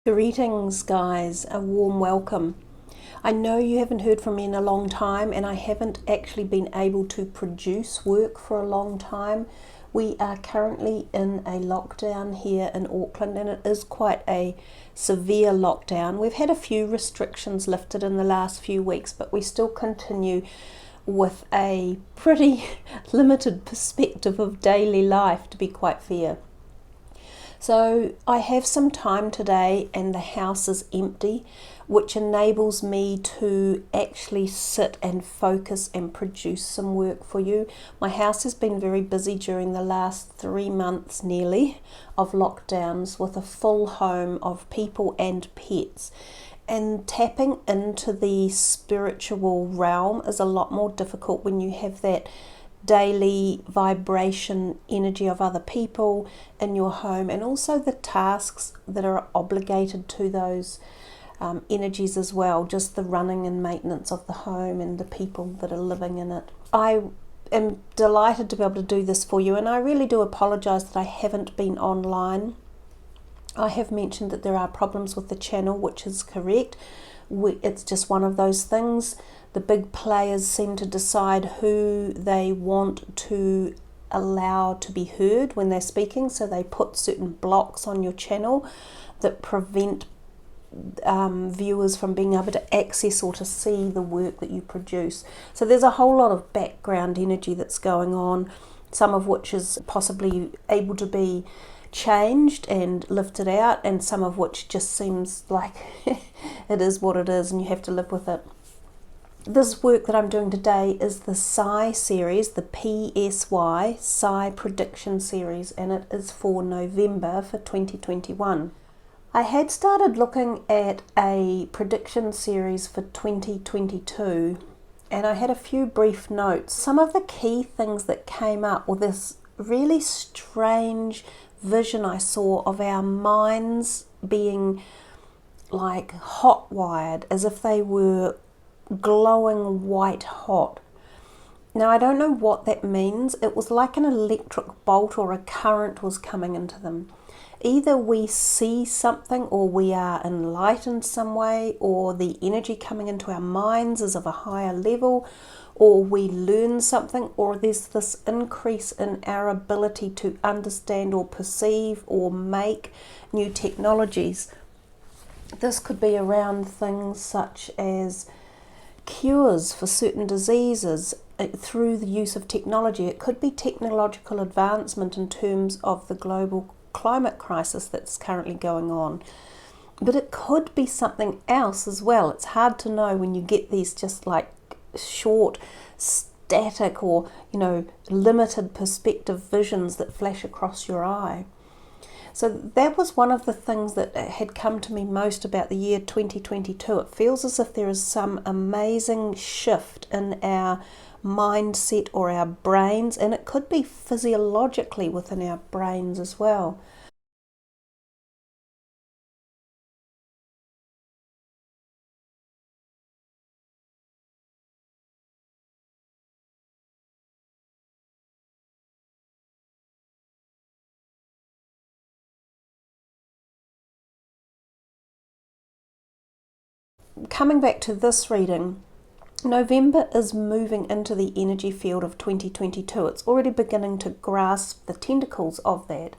Greetings, guys, a warm welcome. I know you haven't heard from me in a long time, and I haven't actually been able to produce work for a long time. We are currently in a lockdown here in Auckland, and it is quite a severe lockdown. We've had a few restrictions lifted in the last few weeks, but we still continue with a pretty limited perspective of daily life, to be quite fair. So I have some time today and the house is empty, which enables me to actually sit and focus and produce some work for you. My house has been very busy during the last 3 months nearly of lockdowns, with a full home of people and pets. And tapping into the spiritual realm is a lot more difficult when you have that daily vibration energy of other people in your home, and also the tasks that are obligated to those energies as well, just the running and maintenance of the home and the people that are living in it. I am delighted to be able to do this for you, and I really do apologize that I haven't been online. I have mentioned that there are problems with the channel, which is correct. It's just one of those things. The big players seem to decide who they want to allow to be heard when they're speaking, so they put certain blocks on your channel that prevent viewers from being able to access or to see the work that you produce. So there's a whole lot of background energy that's going on, some of which is possibly able to be changed and lifted out, and some of which just seems like it is what it is and you have to live with it. This work that I'm doing today is the Psi series, the PSY, Psi Prediction Series, and it is for November for 2021. I had started looking at a prediction series for 2022, and I had a few brief notes. Some of the key things that came up were this really strange vision I saw of our minds being like hot wired, as if they were glowing white hot. Now, I don't know what that means. It was like an electric bolt or a current was coming into them. Either we see something, or we are enlightened some way, or the energy coming into our minds is of a higher level, or we learn something, or there's this increase in our ability to understand or perceive or make new technologies. This could be around things such as cures for certain diseases through the use of technology. It could be technological advancement in terms of the global climate crisis that's currently going on. But it could be something else as well. It's hard to know when you get these just like short, static, or limited perspective visions that flash across your eye. So that was one of the things that had come to me most about the year 2022. It feels as if there is some amazing shift in our mindset or our brains, and it could be physiologically within our brains as well. Coming back to this reading, November is moving into the energy field of 2022. It's already beginning to grasp the tentacles of that.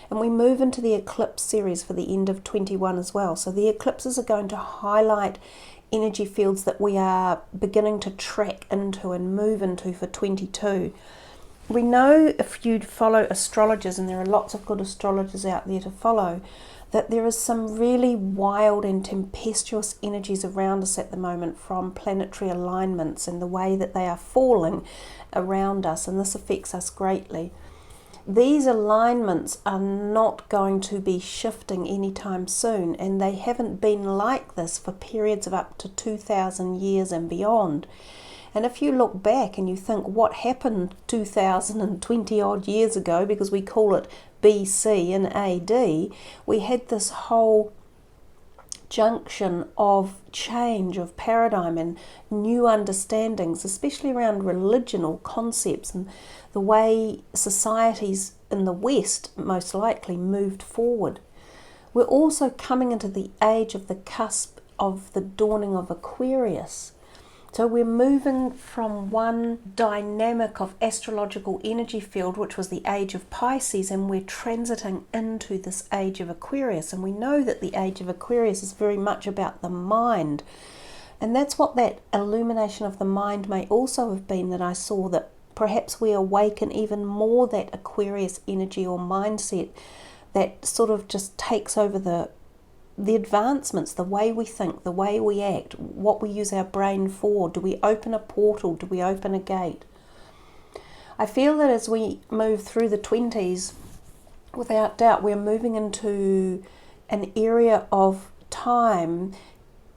And we move into the eclipse series for the end of 21 as well. So the eclipses are going to highlight energy fields that we are beginning to track into and move into for 22. We know, if you follow astrologers, and there are lots of good astrologers out there to follow, that there is some really wild and tempestuous energies around us at the moment from planetary alignments and the way that they are falling around us, and this affects us greatly. These alignments are not going to be shifting anytime soon, and they haven't been like this for periods of up to 2,000 years and beyond. And if you look back and you think what happened 2020 odd years ago, because we call it BC and AD, we had this whole junction of change of paradigm and new understandings, especially around religion or concepts and the way societies in the West most likely moved forward. We're also coming into the age of the cusp of the dawning of Aquarius. So we're moving from one dynamic of astrological energy field, which was the age of Pisces, and we're transiting into this age of Aquarius. And we know that the age of Aquarius is very much about the mind. And that's what that illumination of the mind may also have been, that I saw that perhaps we awaken even more that Aquarius energy or mindset that sort of just takes over the advancements, the way we think, the way we act, what we use our brain for. Do we open a portal? Do we open a gate? I feel that as we move through the 20s, without doubt, we're moving into an area of time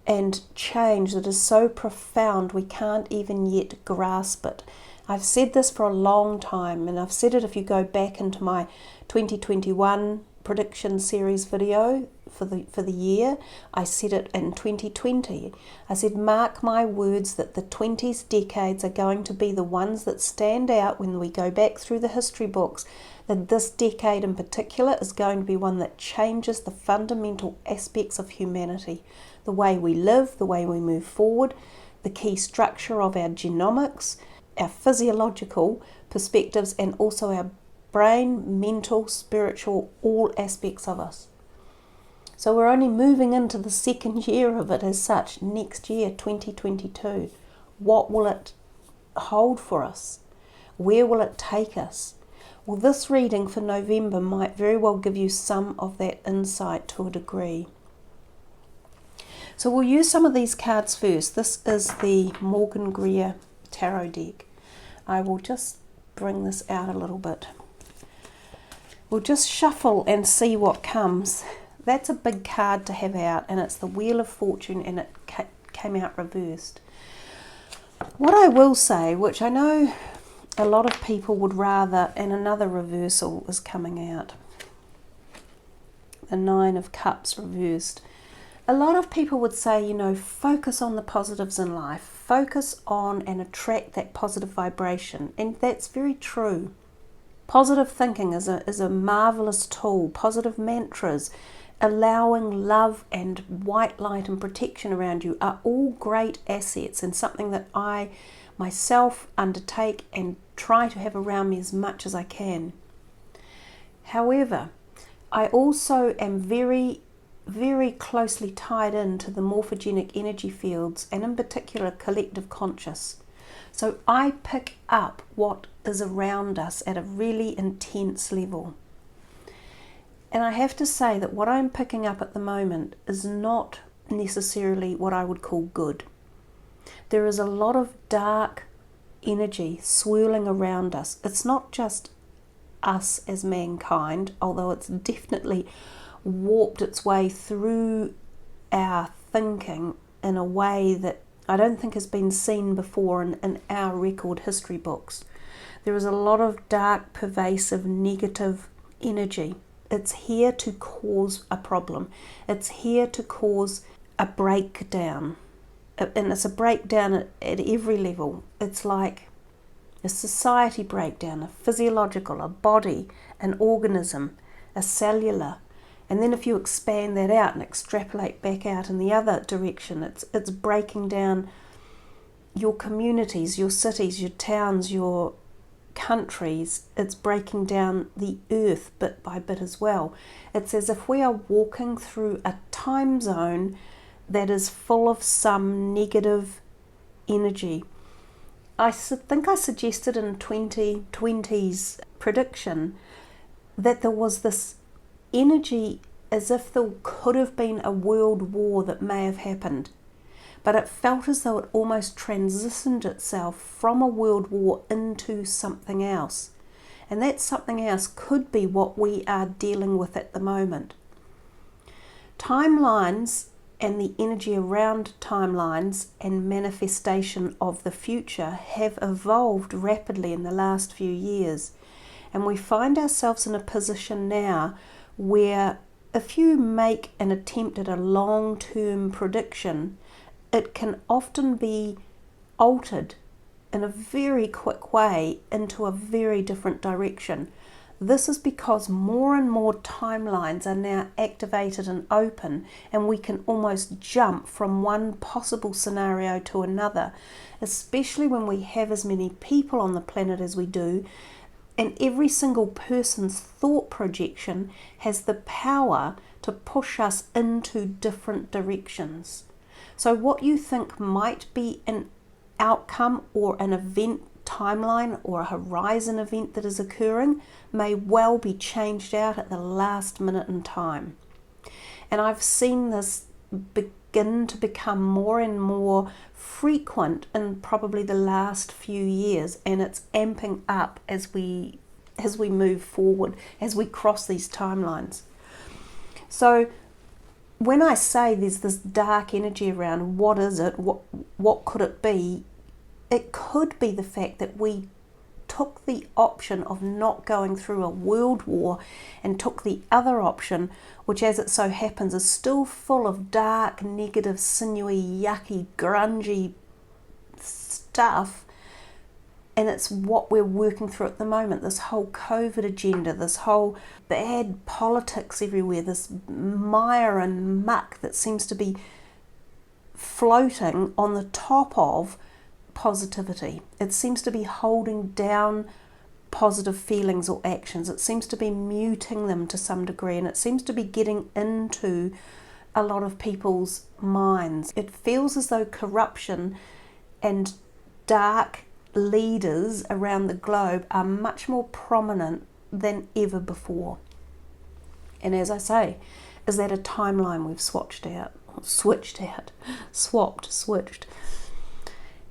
and change that is so profound we can't even yet grasp it. I've said this for a long time, and I've said it if you go back into my 2021 prediction series video for the year. I said it in 2020. I said, mark my words that the 20s decades are going to be the ones that stand out when we go back through the history books, that this decade in particular is going to be one that changes the fundamental aspects of humanity, the way we live, the way we move forward, the key structure of our genomics, our physiological perspectives, and also our brain, mental, spiritual, all aspects of us. So we're only moving into the second year of it as such. Next year, 2022, what will it hold for us? Where will it take us? Well, this reading for November might very well give you some of that insight to a degree. So we'll use some of these cards first. This is the Morgan Greer Tarot deck. I will just bring this out a little bit. We'll just shuffle and see what comes. That's a big card to have out, and it's the Wheel of Fortune, and it came out reversed. What I will say, which I know a lot of people would rather, and another reversal is coming out. The Nine of Cups reversed. A lot of people would say, you know, focus on the positives in life. Focus on and attract that positive vibration. And that's very true. Positive thinking is a marvelous tool. Positive mantras, allowing love and white light and protection around you are all great assets, and something that I myself undertake and try to have around me as much as I can. However, I also am very, very closely tied into the morphogenic energy fields, and in particular collective conscious. So I pick up what is around us at a really intense level. And I have to say that what I'm picking up at the moment is not necessarily what I would call good. There is a lot of dark energy swirling around us. It's not just us as mankind, although it's definitely warped its way through our thinking in a way that I don't think has been seen before in our record history books. There is a lot of dark, pervasive, negative energy. It's here to cause a problem. It's here to cause a breakdown. And it's a breakdown at every level. It's like a society breakdown, a physiological, a body, an organism, a cellular. And then if you expand that out and extrapolate back out in the other direction, it's breaking down your communities, your cities, your towns, your countries. It's breaking down the earth bit by bit as well. It's as if we are walking through a time zone that is full of some negative energy. I think I suggested in 2020's prediction that there was this energy as if there could have been a world war that may have happened, but it felt as though it almost transitioned itself from a world war into something else. And that something else could be what we are dealing with at the moment. Timelines and the energy around timelines and manifestation of the future have evolved rapidly in the last few years. And we find ourselves in a position now where if you make an attempt at a long-term prediction, it can often be altered in a very quick way into a very different direction. This is because more and more timelines are now activated and open, and we can almost jump from one possible scenario to another, especially when we have as many people on the planet as we do, and every single person's thought projection has the power to push us into different directions. So what you think might be an outcome or an event timeline or a horizon event that is occurring may well be changed out at the last minute in time. And I've seen this begin to become more and more frequent in probably the last few years, and it's amping up as we move forward, as we cross these timelines. So when I say there's this dark energy around, what is it? What could it be? It could be the fact that we took the option of not going through a world war and took the other option, which as it so happens is still full of dark, negative, sinewy, yucky, grungy stuff, and it's what we're working through at the moment. This whole COVID agenda, this whole bad politics everywhere, this mire and muck that seems to be floating on the top of positivity. It seems to be holding down positive feelings or actions. It seems to be muting them to some degree, and it seems to be getting into a lot of people's minds. It feels as though corruption and dark leaders around the globe are much more prominent than ever before. And as I say, is that a timeline we've switched.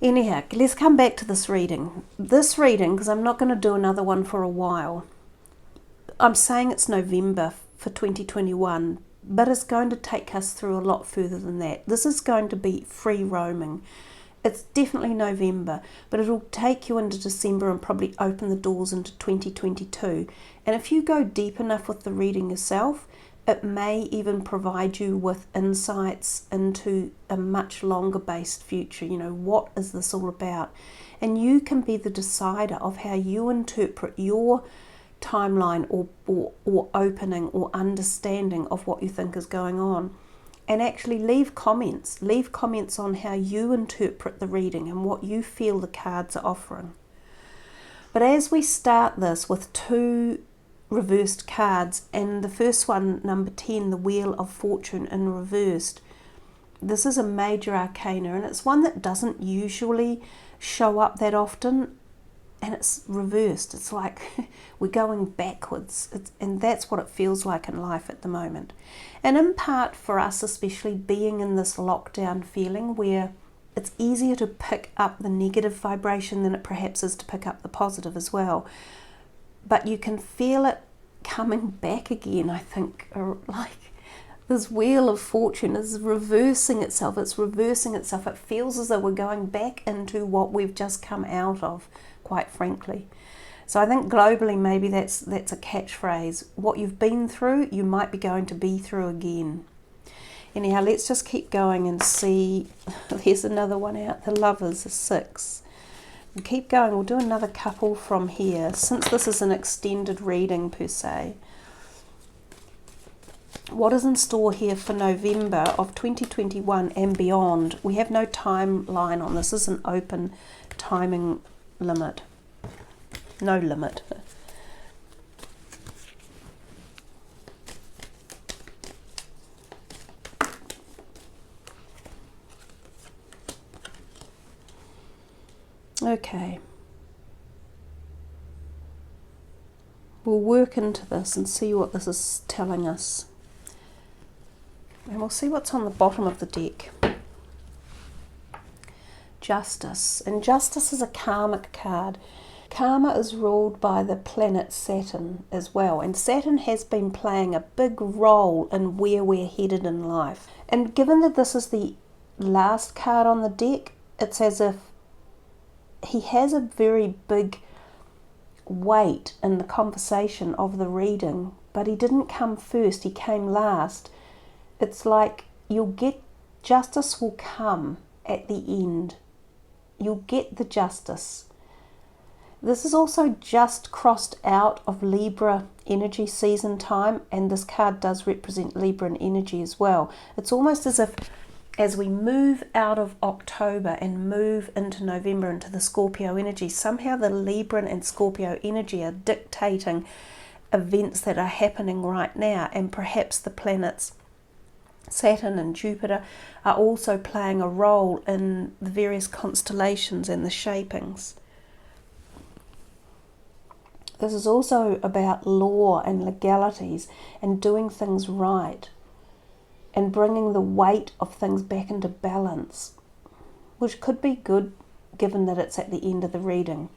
Anyhow, let's come back to this reading. This reading, because I'm not going to do another one for a while, I'm saying it's November for 2021, but it's going to take us through a lot further than that. This is going to be free roaming. It's definitely November, but it'll take you into December and probably open the doors into 2022. And if you go deep enough with the reading yourself, it may even provide you with insights into a much longer based future. You know, what is this all about? And you can be the decider of how you interpret your timeline or opening or understanding of what you think is going on. And actually leave comments on how you interpret the reading and what you feel the cards are offering. But as we start this with two reversed cards, and the first one, number 10, the Wheel of Fortune in reversed, this is a major arcana, and it's one that doesn't usually show up that often, and it's reversed. It's like we're going backwards, and that's what it feels like in life at the moment. And in part for us, especially being in this lockdown feeling where it's easier to pick up the negative vibration than it perhaps is to pick up the positive as well. But you can feel it coming back again, I think, like this Wheel of Fortune is reversing itself. It's reversing itself. It feels as though we're going back into what we've just come out of, quite frankly. So I think globally maybe that's a catchphrase. What you've been through, you might be going to be through again. Anyhow, let's just keep going and see. There's another one out. The Lovers, a 6. We'll keep going. We'll do another couple from here, since this is an extended reading per se. What is in store here for November of 2021 and beyond? We have no timeline on this. This is an open timing limit. No limit. Okay. We'll work into this and see what this is telling us. And we'll see what's on the bottom of the deck. Justice. And Justice is a karmic card. Karma is ruled by the planet Saturn as well. And Saturn has been playing a big role in where we're headed in life. And given that this is the last card on the deck, it's as if he has a very big weight in the conversation of the reading, but he didn't come first, he came last. It's like justice will come at the end. You'll get the justice. This is also just crossed out of Libra energy season time, and this card does represent Libra energy as well. It's almost as if as we move out of October and move into November into the Scorpio energy, somehow the Libra and Scorpio energy are dictating events that are happening right now, and perhaps the planets Saturn and Jupiter are also playing a role in the various constellations and the shapings. This is also about law and legalities and doing things right and bringing the weight of things back into balance, which could be good given that it's at the end of the reading.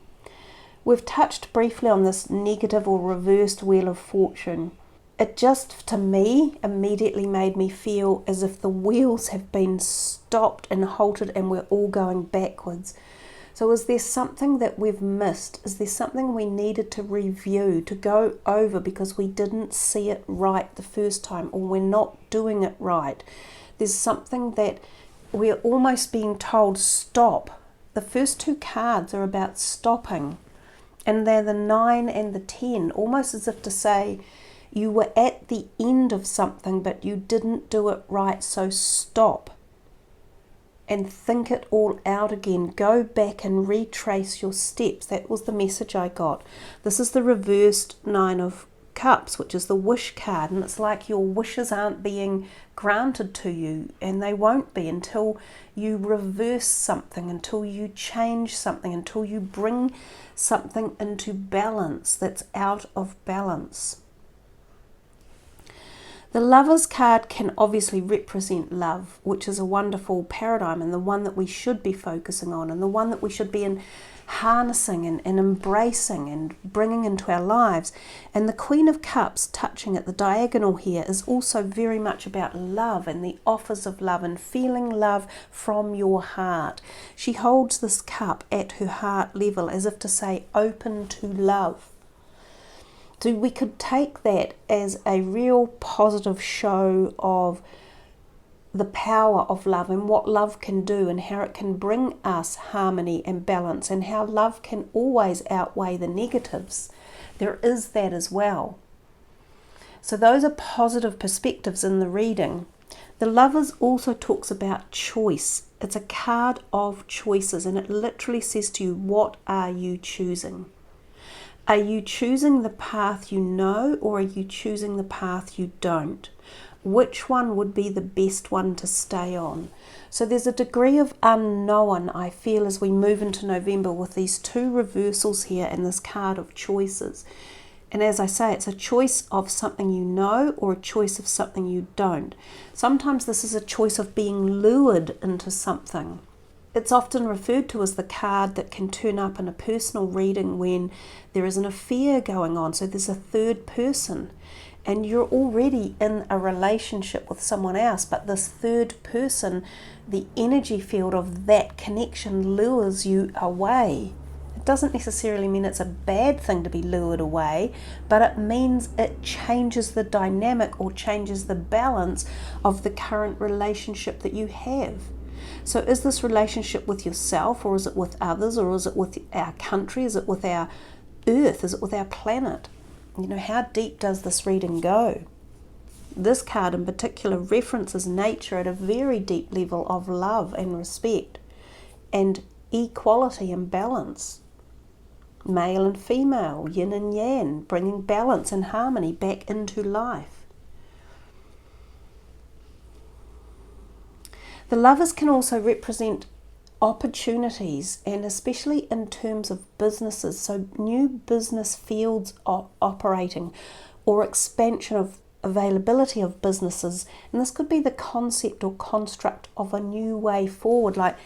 We've touched briefly on this negative or reversed Wheel of Fortune. It just, to me, immediately made me feel as if the wheels have been stopped and halted and we're all going backwards. So is there something that we've missed? Is there something we needed to review, to go over because we didn't see it right the first time, or we're not doing it right? There's something that we're almost being told, stop. The first two cards are about stopping, and they're the 9 and the 10, almost as if to say you were at the end of something but you didn't do it right, so stop and think it all out again. Go back and retrace your steps. That was the message I got. This is the reversed 9 of Cups, which is the wish card, and it's like your wishes aren't being granted to you, and they won't be until you reverse something, until you change something, until you bring something into balance that's out of balance. The Lovers card can obviously represent love, which is a wonderful paradigm, and the one that we should be focusing on, and the one that we should be harnessing and embracing and bringing into our lives. And the Queen of Cups touching at the diagonal here is also very much about love and the offers of love and feeling love from your heart. She holds this cup at her heart level as if to say, open to love. So we could take that as a real positive show of the power of love and what love can do and how it can bring us harmony and balance, and how love can always outweigh the negatives. There is that as well. So those are positive perspectives in the reading. The Lovers also talks about choice. It's a card of choices, and it literally says to you, what are you choosing? Are you choosing the path you know, or are you choosing the path you don't? Which one would be the best one to stay on? So there's a degree of unknown, I feel, as we move into November with these two reversals here and this card of choices. And as I say, it's a choice of something you know or a choice of something you don't. Sometimes this is a choice of being lured into something. It's often referred to as the card that can turn up in a personal reading when there is an affair going on. So there's a third person and you're already in a relationship with someone else, but this third person, the energy field of that connection lures you away. It doesn't necessarily mean it's a bad thing to be lured away, but it means it changes the dynamic or changes the balance of the current relationship that you have. So is this relationship with yourself, or is it with others, or is it with our country? Is it with our earth? Is it with our planet? You know, how deep does this reading go? This card in particular references nature at a very deep level of love and respect and equality and balance. Male and female, yin and yang, bringing balance and harmony back into life. The Lovers can also represent opportunities, and especially in terms of businesses, so new business fields operating or expansion of availability of businesses. And this could be the concept or construct of a new way forward, like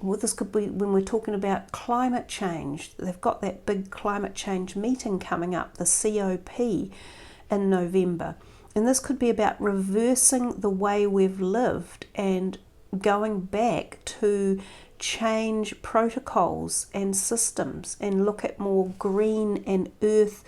this could be when we're talking about climate change. They've got that big climate change meeting coming up, the COP, in November. And this could be about reversing the way we've lived and going back to change protocols and systems and look at more green and earth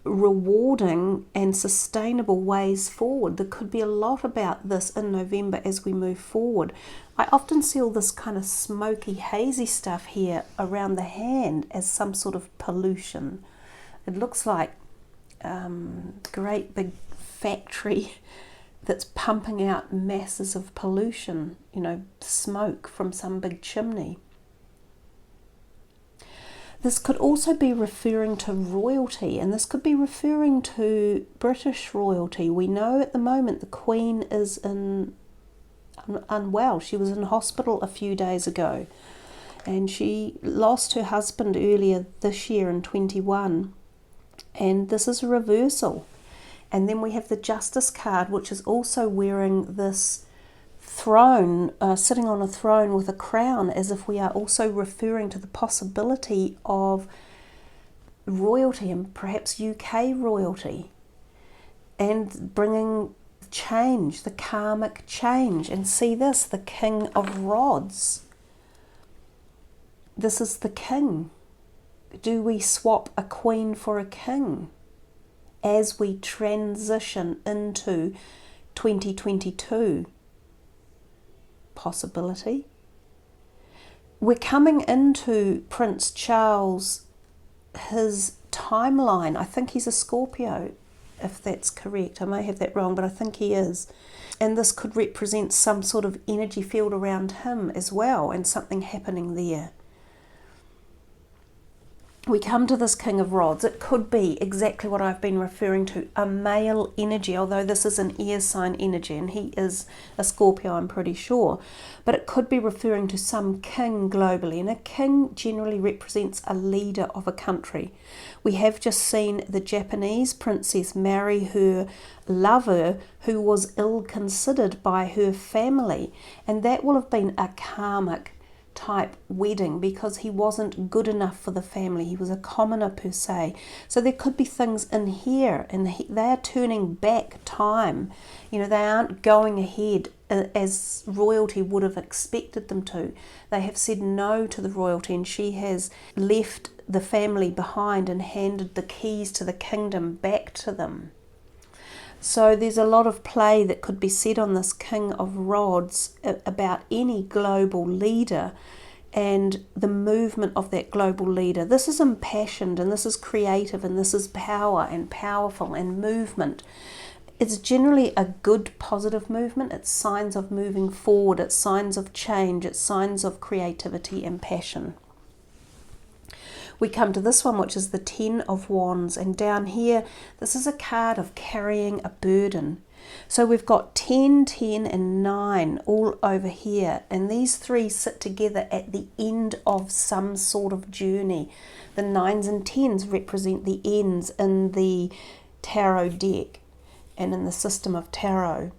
rewarding and sustainable ways forward. There could be a lot about this in November as we move forward. I often see all this kind of smoky, hazy stuff here around the hand as some sort of pollution. It looks like great big factory that's pumping out masses of pollution, smoke from some big chimney. This could also be referring to royalty, and this could be referring to British royalty. We know at the moment the Queen is unwell. She was in hospital a few days ago, and she lost her husband earlier this year in 21, and this is a reversal. And then we have the Justice card, which is also wearing this throne, sitting on a throne with a crown, as if we are also referring to the possibility of royalty, and perhaps UK royalty, and bringing change, the karmic change. And see this, the King of Rods. This is the king. Do we swap a queen for a king as we transition into 2022? Possibility. We're coming into Prince Charles, his timeline. I think he's a Scorpio, if that's correct. I may have that wrong, but I think he is. And this could represent some sort of energy field around him as well, and something happening there. We come to this King of Rods. It could be exactly what I've been referring to, a male energy, although this is an air sign energy, and he is a Scorpio, I'm pretty sure. But it could be referring to some king globally, and a king generally represents a leader of a country. We have just seen the Japanese princess marry her lover who was ill-considered by her family, and that will have been a karmic type wedding because he wasn't good enough for the family. He was a commoner per se. So there could be things in here, and they are turning back time. They aren't going ahead as royalty would have expected them to. They have said no to the royalty, and she has left the family behind and handed the keys to the kingdom back to them. So there's a lot of play that could be said on this King of Rods about any global leader and the movement of that global leader. This is impassioned, and this is creative, and this is power and powerful and movement. It's generally a good, positive movement. It's signs of moving forward. It's signs of change. It's signs of creativity and passion. We come to this one, which is the 10 of Wands, and down here, this is a card of carrying a burden. So we've got 10, 10 and 9 all over here, and these three sit together at the end of some sort of journey. The 9s and 10s represent the ends in the tarot deck and in the system of tarot.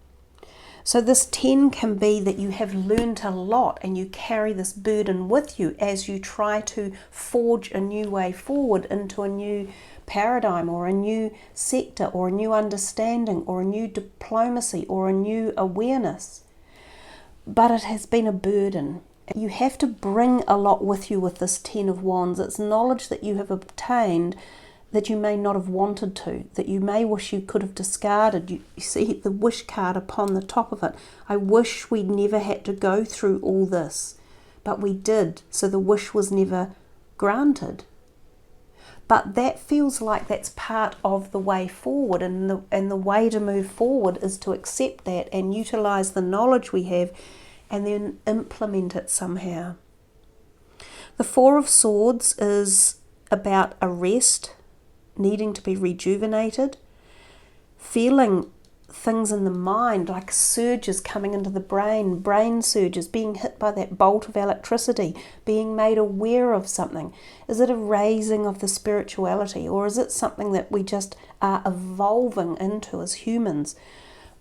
So this 10 can be that you have learned a lot and you carry this burden with you as you try to forge a new way forward into a new paradigm or a new sector or a new understanding or a new diplomacy or a new awareness. But it has been a burden. You have to bring a lot with you with this 10 of Wands. It's knowledge that you have obtained that you may not have wanted to, that you may wish you could have discarded. You see the wish card upon the top of it. I wish we'd never had to go through all this, but we did, so the wish was never granted. But that feels like that's part of the way forward, and the way to move forward is to accept that and utilize the knowledge we have and then implement it somehow. The 4 of Swords is about a rest, needing to be rejuvenated, feeling things in the mind like surges coming into the brain surges, being hit by that bolt of electricity, being made aware of something. Is it a raising of the spirituality, or is it something that we just are evolving into as humans?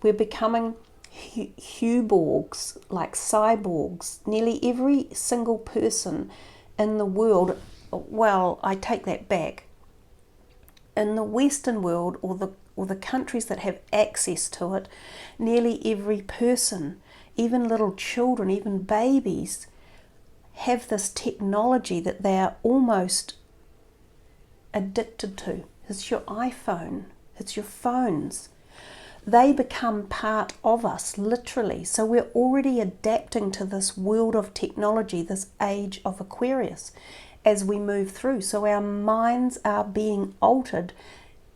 We're becoming huborgs, like cyborgs. Nearly every single person in the world, well, I take that back. In the Western world, or the countries that have access to it, nearly every person, even little children, even babies, have this technology that they are almost addicted to. It's your iPhone. It's your phones. They become part of us, literally. So we're already adapting to this world of technology, this age of Aquarius, as we move through. So our minds are being altered.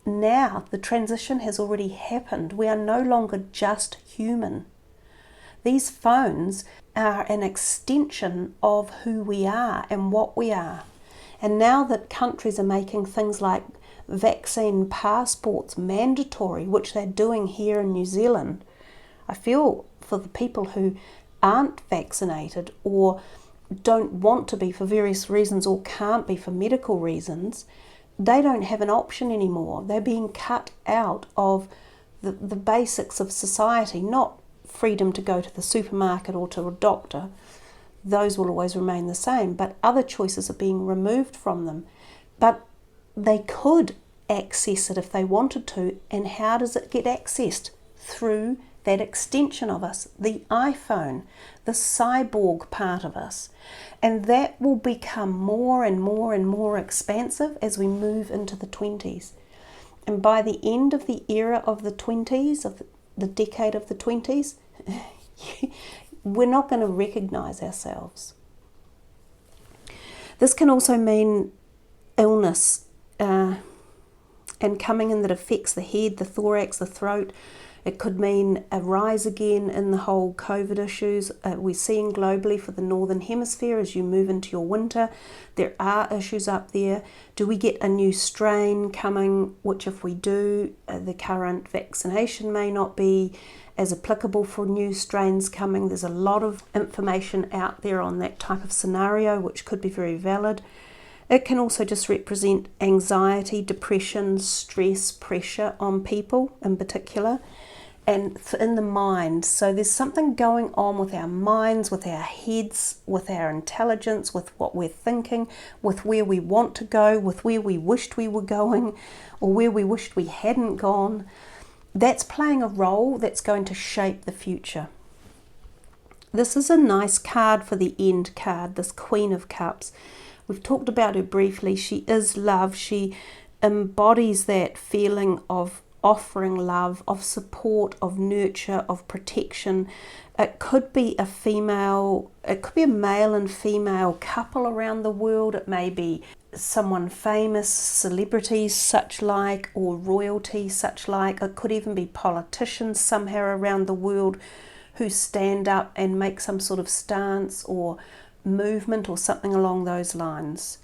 Now the transition has already happened. We are no longer just human. These phones are an extension of who we are and what we are. And now that countries are making things like vaccine passports mandatory, which they're doing here in New Zealand, I feel for the people who aren't vaccinated or don't want to be for various reasons or can't be for medical reasons, they don't have an option anymore. They're being cut out of the basics of society, not freedom to go to the supermarket or to a doctor. Those will always remain the same, but other choices are being removed from them. But they could access it if they wanted to. And how does it get accessed? Through that extension of us, the iPhone, the cyborg part of us. And that will become more and more and more expansive as we move into the 20s. And by the end of the era of the 20s, of the decade of the 20s, we're not going to recognize ourselves. This can also mean illness and coming in that affects the head, the thorax, the throat. It could mean a rise again in the whole COVID issues we're seeing globally for the Northern Hemisphere as you move into your winter. There are issues up there. Do we get a new strain coming, which if we do, the current vaccination may not be as applicable for new strains coming. There's a lot of information out there on that type of scenario, which could be very valid. It can also just represent anxiety, depression, stress, pressure on people in particular, and in the mind. So there's something going on with our minds, with our heads, with our intelligence, with what we're thinking, with where we want to go, with where we wished we were going, or where we wished we hadn't gone. That's playing a role that's going to shape the future. This is a nice card for the end card, this Queen of Cups. We've talked about her briefly. She is love. She embodies that feeling of offering love, of support, of nurture, of protection. It could be a female, it could be a male and female couple around the world. It may be someone famous, celebrities such like, or royalty such like. It could even be politicians somehow around the world who stand up and make some sort of stance or movement or something along those lines.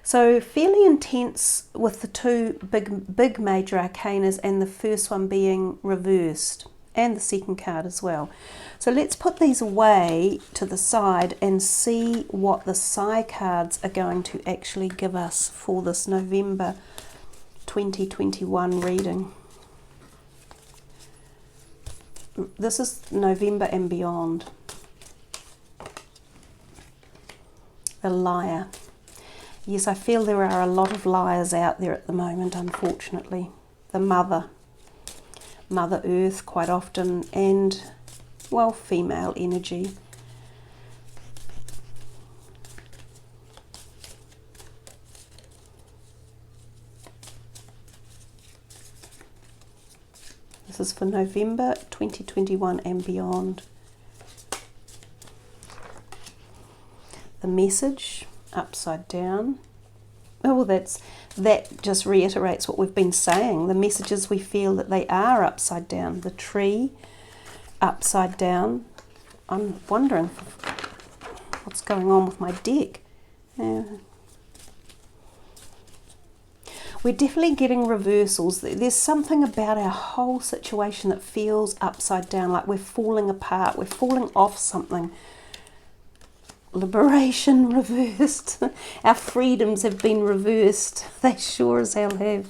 So fairly intense with the two big major arcanas, and the first one being reversed, and the second card as well. So let's put these away to the side and see what the Psi cards are going to actually give us for this November 2021 reading. This is November and beyond. The Liar. Yes, I feel there are a lot of liars out there at the moment, unfortunately. The Mother Earth quite often, and, well, female energy. This is for November 2021 and beyond. The Message, upside down. Oh, well, that just reiterates what we've been saying. The messages, we feel that they are upside down. The Tree, upside down. I'm wondering what's going on with my deck. We're definitely getting reversals. There's something about our whole situation that feels upside down, like we're falling apart, we're falling off something. Liberation reversed. Our freedoms have been reversed. They sure as hell have.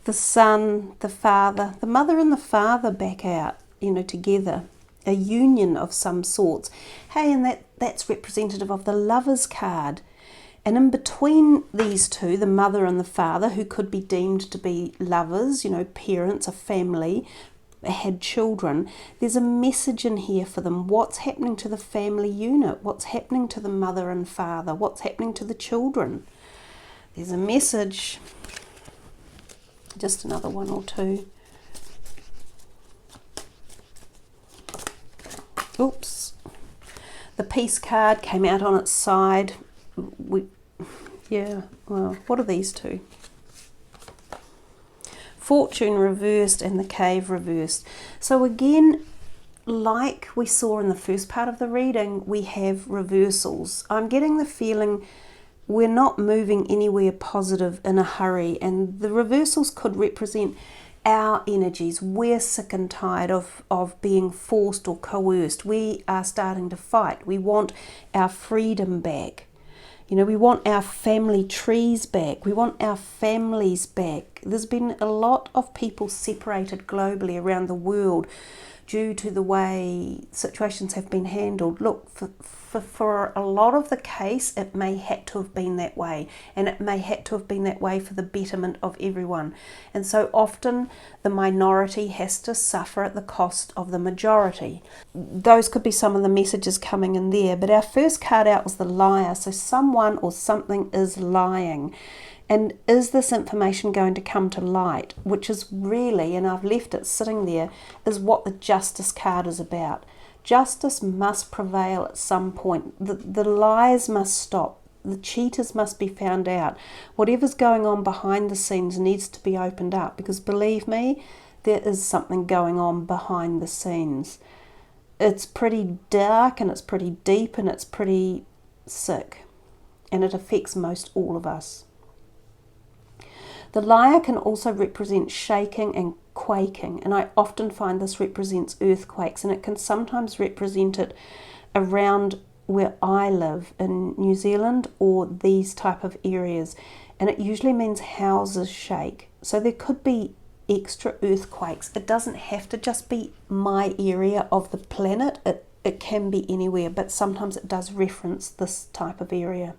The Son, the Father, the Mother and the Father back out, together. A union of some sorts. Hey, and that's representative of the Lover's card. And in between these two, the Mother and the Father, who could be deemed to be lovers, parents, a family, had children, there's a message in here for them. What's happening to the family unit? What's happening to the mother and father? What's happening to the children? There's a message. Just another one or two. Oops. The Peace card came out on its side. Yeah, well, what are these two? Fortune reversed and the Cave reversed. So again, like we saw in the first part of the reading, we have reversals. I'm getting the feeling we're not moving anywhere positive in a hurry, and the reversals could represent our energies. We're sick and tired of being forced or coerced. We are starting to fight. We want our freedom back. You know, we want our family trees back. We want our families back. There's been a lot of people separated globally around the world due to the way situations have been handled. Look, for a lot of the case, it may had to have been that way, and it may had to have been that way for the betterment of everyone. And so often the minority has to suffer at the cost of the majority. Those could be some of the messages coming in there. But our first card out was the Liar. So someone or something is lying. And is this information going to come to light? Which is really, and I've left it sitting there, is what the Justice card is about. Justice must prevail at some point. The lies must stop. The cheaters must be found out. Whatever's going on behind the scenes needs to be opened up, because believe me, there is something going on behind the scenes. It's pretty dark and it's pretty deep and it's pretty sick, and it affects most all of us. The Liar can also represent shaking and quaking, and I often find this represents earthquakes, and it can sometimes represent it around where I live in New Zealand or these type of areas, and it usually means houses shake. So there could be extra earthquakes. It doesn't have to just be my area of the planet. It can be anywhere, but sometimes it does reference this type of area.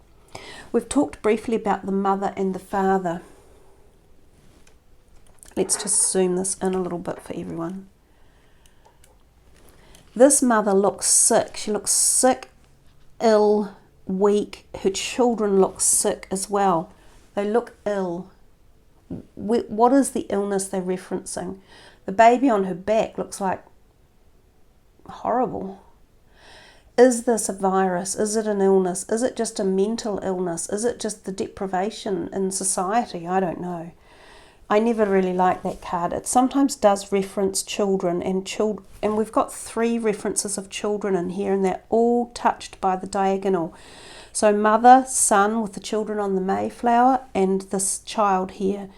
We've talked briefly about the mother and the father. Let's just zoom this in a little bit for everyone. This mother looks sick. She looks sick, ill, weak. Her children look sick as well. They look ill. What is the illness they're referencing? The baby on her back looks like horrible. Is this a virus? Is it an illness? Is it just a mental illness? Is it just the deprivation in society? I don't know. I never really like that card. It sometimes does reference children, and we've got 3 references of children in here, and they're all touched by the diagonal. So mother, son with the children on the Mayflower, and this child here.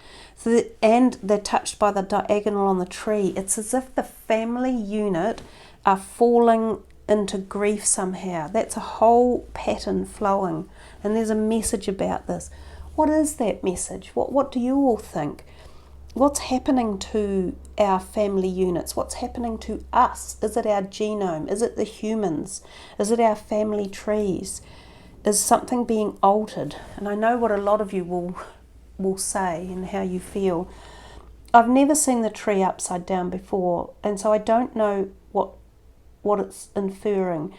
And they're touched by the diagonal on the tree. It's as if the family unit are falling into grief somehow. That's a whole pattern flowing, and there's a message about this. What is that message? What do you all think? What's happening to our family units? What's happening to us? Is it our genome? Is it the humans? Is it our family trees? Is something being altered? And I know what a lot of you will say and how you feel. I've never seen the tree upside down before, and so I don't know what it's inferring,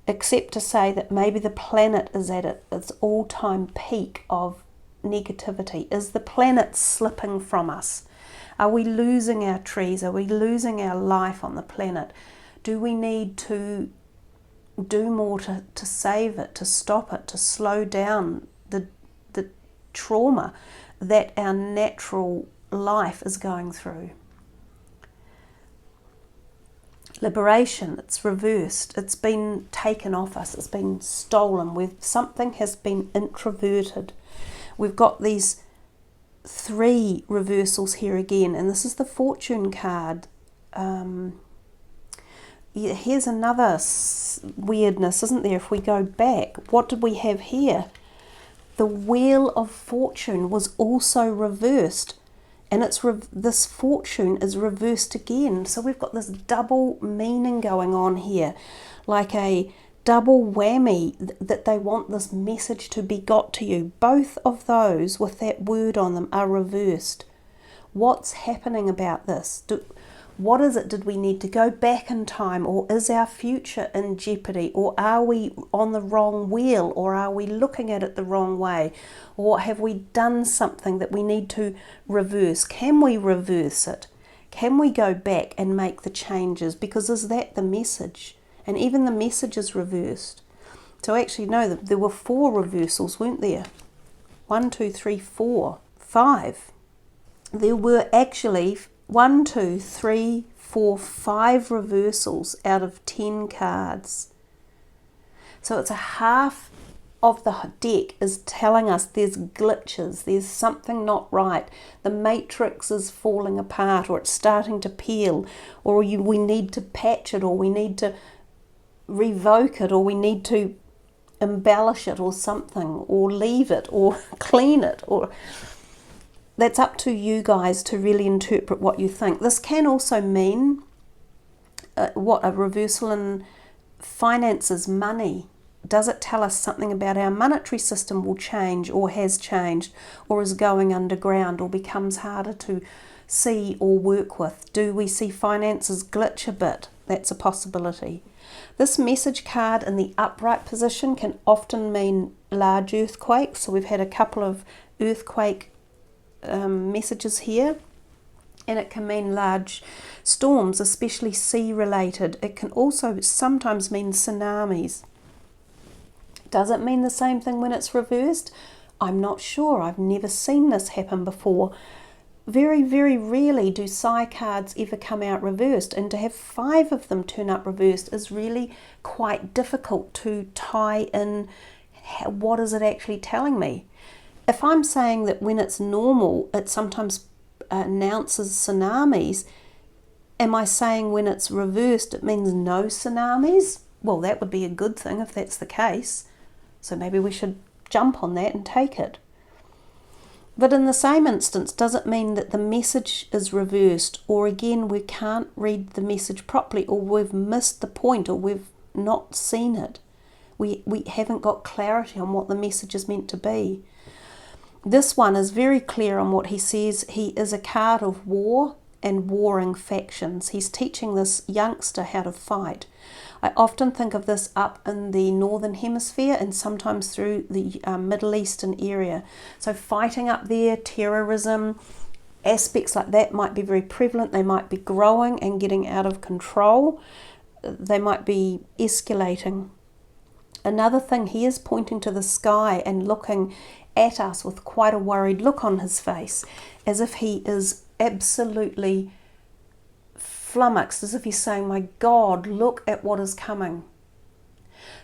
except to say that maybe the planet is at its all-time peak of negativity. Is the planet slipping from us? Are we losing our trees? Are we losing our life on the planet? Do we need to do more to save it, to stop it, to slow down the trauma that our natural life is going through? Liberation, it's reversed. It's been taken off us. It's been stolen. Something has been introverted. We've got these 3 reversals here again, and this is the Fortune card. Here's another weirdness, isn't there? If we go back, what did we have here? The Wheel of Fortune was also reversed, and this fortune is reversed again. So we've got this double meaning going on here, like a double whammy, that they want this message to be got to you. Both of those with that word on them are reversed. What's happening about this? What is it? Did we need to go back in time, or is our future in jeopardy, or are we on the wrong wheel, or are we looking at it the wrong way, or have we done something that we need to reverse? Can we reverse it? Can we go back and make the changes? Because is that the message? And even the message is reversed. So actually, no, there were 4 reversals, weren't there? 1, 2, 3, 4, 5. There were actually 1, 2, 3, 4, 5 reversals out of 10 cards. So it's a half of the deck is telling us there's glitches, there's something not right, the matrix is falling apart, or it's starting to peel, or we need to patch it, or we need to revoke it, or we need to embellish it, or something, or leave it, or clean it, or that's up to you guys to really interpret what you think. This can also mean what a reversal in finances, money. Does it tell us something about our monetary system will change, or has changed, or is going underground, or becomes harder to see or work with? Do we see finances glitch a bit? That's a possibility. This message card in the upright position can often mean large earthquakes. So we've had a couple of earthquake messages here, and it can mean large storms, especially sea related. It can also sometimes mean tsunamis. Does it mean the same thing when it's reversed? I'm not sure. I've never seen this happen before. Very, very rarely do psi cards ever come out reversed, and to have 5 of them turn up reversed is really quite difficult to tie in. What is it actually telling me? If I'm saying that when it's normal, it sometimes announces tsunamis, am I saying when it's reversed, it means no tsunamis? Well, that would be a good thing if that's the case. So maybe we should jump on that and take it. But in the same instance, does it mean that the message is reversed, or again, we can't read the message properly, or we've missed the point, or we've not seen it? We haven't got clarity on what the message is meant to be. This one is very clear on what he says. He is a card of war and warring factions. He's teaching this youngster how to fight. I often think of this up in the northern hemisphere and sometimes through the Middle Eastern area. So fighting up there, terrorism, aspects like that might be very prevalent. They might be growing and getting out of control. They might be escalating. Another thing, he is pointing to the sky and looking at us with quite a worried look on his face, as if he is absolutely flummoxed, as if he's saying, my God, look at what is coming.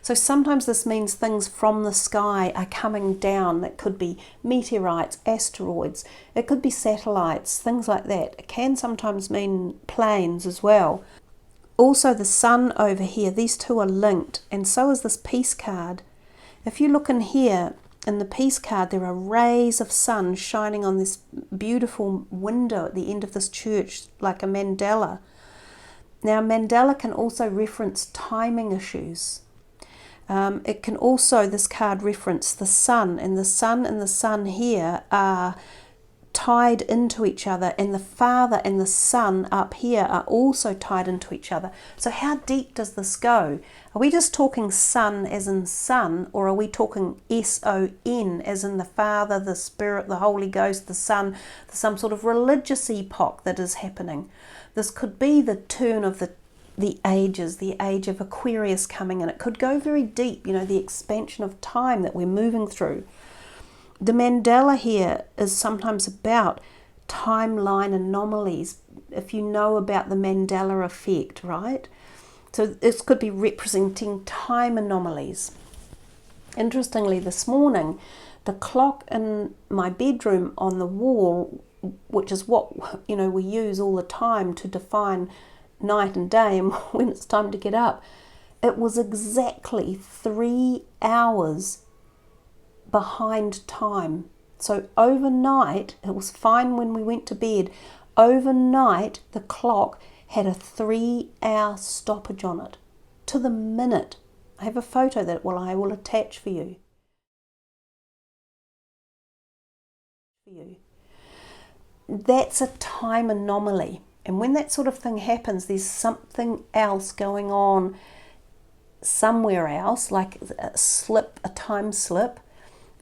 So sometimes this means things from the sky are coming down. That could be meteorites, asteroids, it could be satellites, things like that. It can sometimes mean planes as well. Also the sun over here, these two are linked, and so is this peace card. If you look in here, in the peace card, there are rays of sun shining on this beautiful window at the end of this church, like a mandala. Now, mandala can also reference timing issues. It can also, this card, reference the sun, and the sun here are tied into each other, and the Father and the Son up here are also tied into each other. So how deep does this go? Are we just talking Son as in Son, or are we talking S-O-N as in the Father, the Spirit, the Holy Ghost, the Son, some sort of religious epoch that is happening? This could be the turn of the ages, the age of Aquarius coming in. It could go very deep, the expansion of time that we're moving through. The mandala here is sometimes about timeline anomalies, if you know about the Mandela effect, right? So this could be representing time anomalies. Interestingly, this morning, the clock in my bedroom on the wall, which is what we use all the time to define night and day and when it's time to get up, it was exactly 3 hours behind time. So overnight, it was fine when we went to bed. Overnight, the clock had a 3-hour stoppage on it, to the minute. I have a photo that I will attach for you. That's a time anomaly. And when that sort of thing happens, there's something else going on somewhere else, like a time slip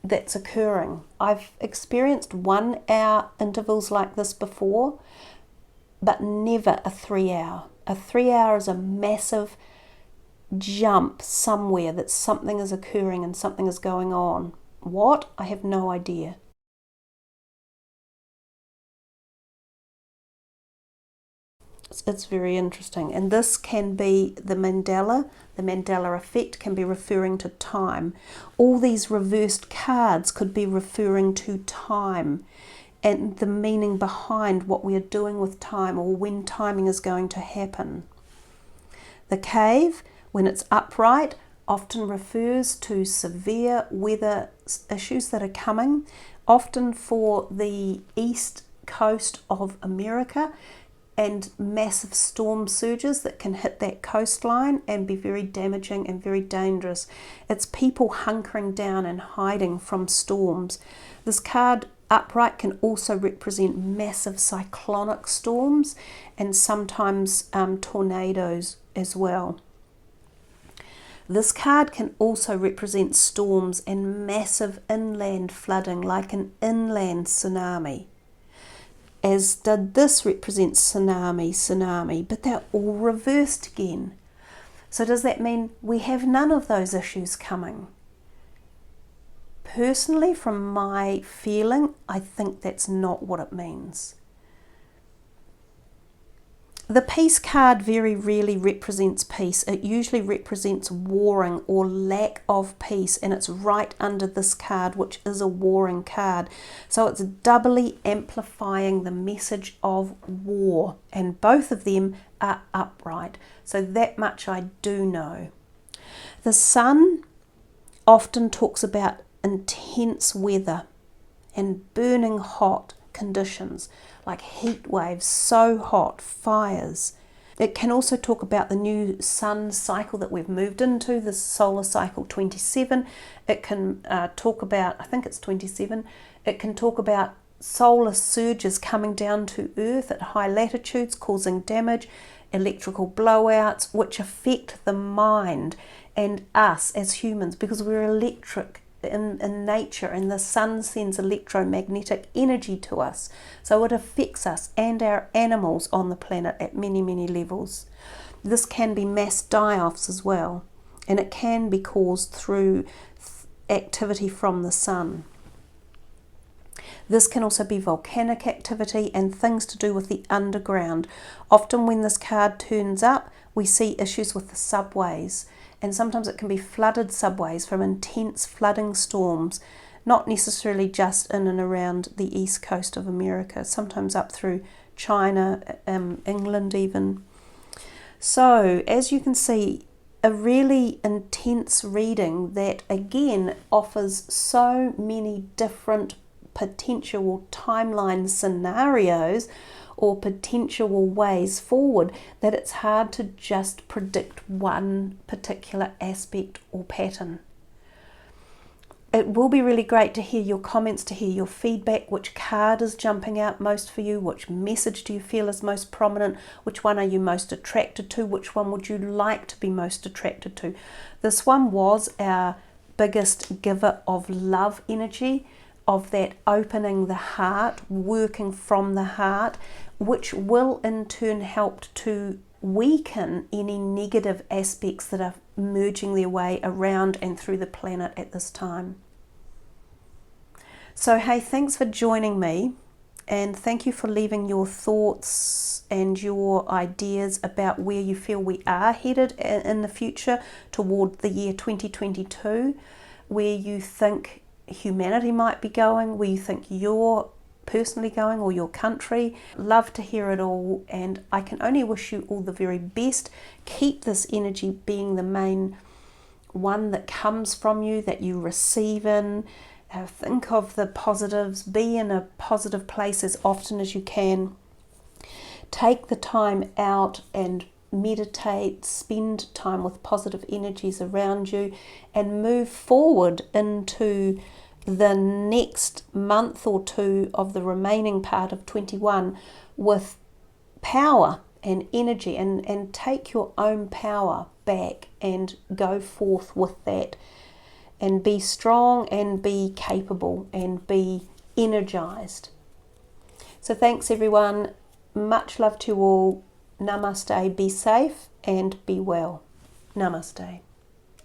that's occurring. I've experienced 1 hour intervals like this before, but never a 3 hour. A 3 hour is a massive jump somewhere, that something is occurring and something is going on. What? I have no idea. It's very interesting, and this can be the Mandela effect can be referring to time. All these reversed cards could be referring to time and the meaning behind what we are doing with time, or when timing is going to happen. The cave, when it's upright, often refers to severe weather issues that are coming, often for the east coast of America, and massive storm surges that can hit that coastline and be very damaging and very dangerous. It's people hunkering down and hiding from storms. This card upright can also represent massive cyclonic storms and sometimes tornadoes as well. This card can also represent storms and massive inland flooding, like an inland tsunami. As did this represent tsunami, but they're all reversed again. So does that mean we have none of those issues coming? Personally, from my feeling, I think that's not what it means. The peace card very rarely represents peace. It usually represents warring or lack of peace, and it's right under this card, which is a warring card. So it's doubly amplifying the message of war, and both of them are upright. So that much I do know. The sun often talks about intense weather and burning hot conditions, like heat waves, so hot, fires. It can also talk about the new sun cycle that we've moved into, the solar cycle 27. It can talk about, I think it's 27, it can talk about solar surges coming down to Earth at high latitudes, causing damage, electrical blowouts, which affect the mind and us as humans, because we're electric in nature, and the sun sends electromagnetic energy to us, so it affects us and our animals on the planet at many levels. This can be mass die-offs as well, and it can be caused through activity from the sun. This can also be volcanic activity and things to do with the underground. Often when this card turns up, we see issues with the subways, and sometimes it can be flooded subways from intense flooding storms, not necessarily just in and around the east coast of America, sometimes up through China, England even. So as you can see, a really intense reading that again offers so many different potential timeline scenarios or potential ways forward that it's hard to just predict one particular aspect or pattern. It will be really great to hear your comments, to hear your feedback. Which card is jumping out most for you? Which message do you feel is most prominent? Which one are you most attracted to? Which one would you like to be most attracted to? This one was our biggest giver of love energy, of that opening the heart, working from the heart, which will in turn help to weaken any negative aspects that are merging their way around and through the planet at this time. So hey, thanks for joining me, and thank you for leaving your thoughts and your ideas about where you feel we are headed in the future toward the year 2022, where you think humanity might be going, where you think you're personally going, or your country. Love to hear it all, and I can only wish you all the very best. Keep this energy being the main one that comes from you, that you receive in. Think of the positives, be in a positive place as often as you can. Take the time out and meditate, spend time with positive energies around you, and move forward into the next month or two of the remaining part of 21 with power and energy, and take your own power back and go forth with that, and be strong and be capable and be energized. So thanks everyone, much love to all. Namaste, be safe and be well. Namaste.